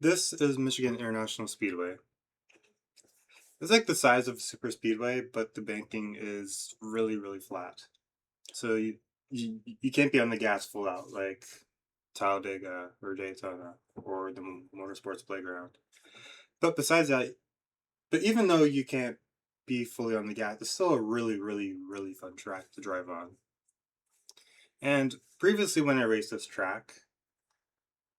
This is Michigan International Speedway. It's like the size of a super speedway, but the banking is really, really flat. So you can't be on the gas full out like Talladega or Daytona or the Motorsports Playground. But besides that, but even though you can't be fully on the gas, it's still a really, really, really fun track to drive on. And previously when I raced this track,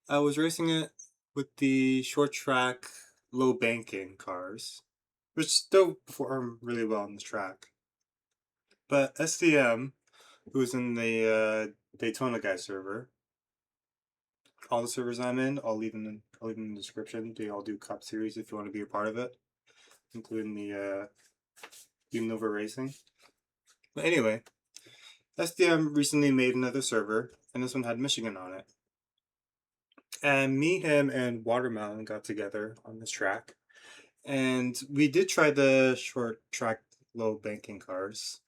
I was racing it with the short track low banking cars, which still perform really well on this track. But SDM, who's in the Daytona guy server, all the servers I'm in, I'll leave in the description. They all do Cup Series if you want to be a part of it, including the BeamNG Racing. But anyway, SDM recently made another server, and this one had Michigan on it. And me, him, and Watermelon got together on this track. And we did try the short track low banking cars,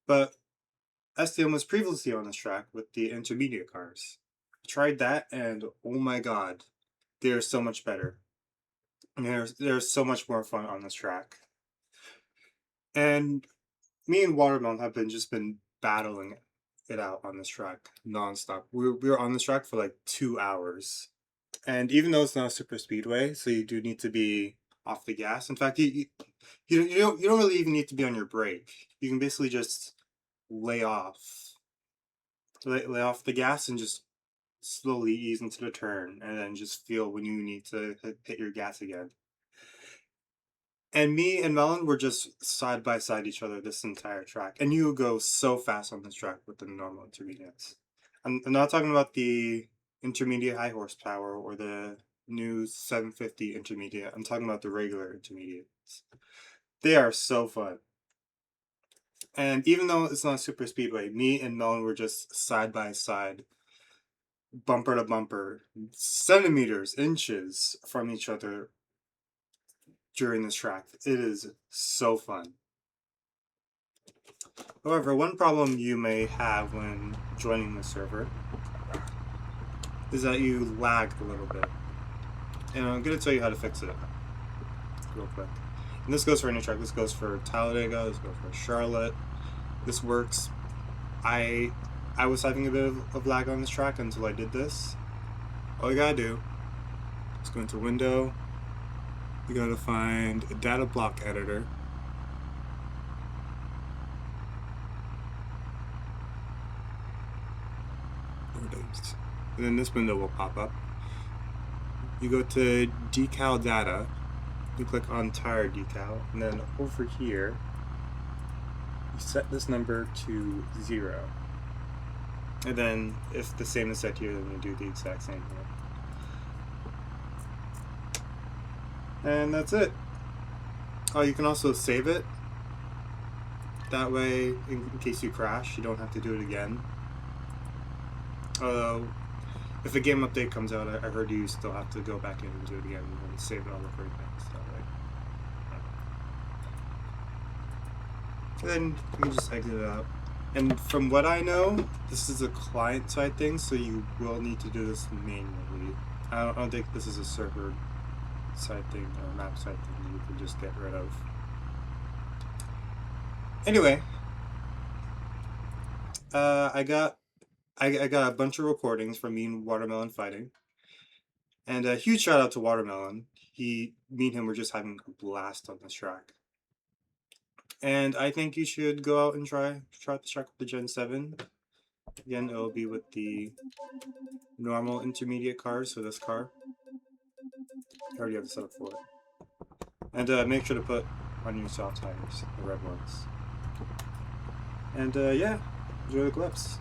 but SDM was previously on this track with the intermediate cars. I tried that, and oh my god, they're so much better. And they're so much more fun on this track. And me and Watermelon have been battling it out on this track nonstop. We were on this track for like 2 hours. And even though it's not a super speedway, so you do need to be off the gas. In fact, you don't really even need to be on your brake. You can basically just lay off, lay off the gas and just slowly ease into the turn, and then just feel when you need to hit your gas again. And me and Melon were just side by side each other this entire track, and you go so fast on this track with the normal intermediates. I'm not talking about the intermediate high horsepower or the new 750 intermediate. I'm talking about the regular intermediates. They are so fun. And even though it's not a super speedway, me and Melon were just side by side, bumper to bumper, centimeters, inches from each other during this track. It is so fun. However, one problem you may have when joining the server is that you lag a little bit. And I'm going to tell you how to fix it real quick. And this goes for any track. This goes for Talladega, this goes for Charlotte. This works. I was having a bit of lag on this track until I did this. All you gotta do is go into Window. You gotta find a data block editor. There it is. And then this window will pop up. You go to decal data. You click on tire decal, and then over here you set this number to 0. And then if the same is set here, then you do the exact same here. And that's it. Oh, you can also save it. That way, in case you crash, you don't have to do it again. Although, if a game update comes out, I heard you still have to go back in and do it again and save it all over again. So, and then you can just exit it out. And from what I know, this is a client-side thing, so you will need to do this manually. I don't think this is a server-side thing or map-side thing you can just get rid of. Anyway, I got a bunch of recordings from me and Watermelon fighting, and a huge shout out to Watermelon. Me and him were just having a blast on this track. And I think you should go out and try the track with the Gen 7. Again, it'll be with the normal intermediate cars, so this car. I already have the setup for it. And make sure to put on your soft tires, the red ones. And yeah, enjoy the clips.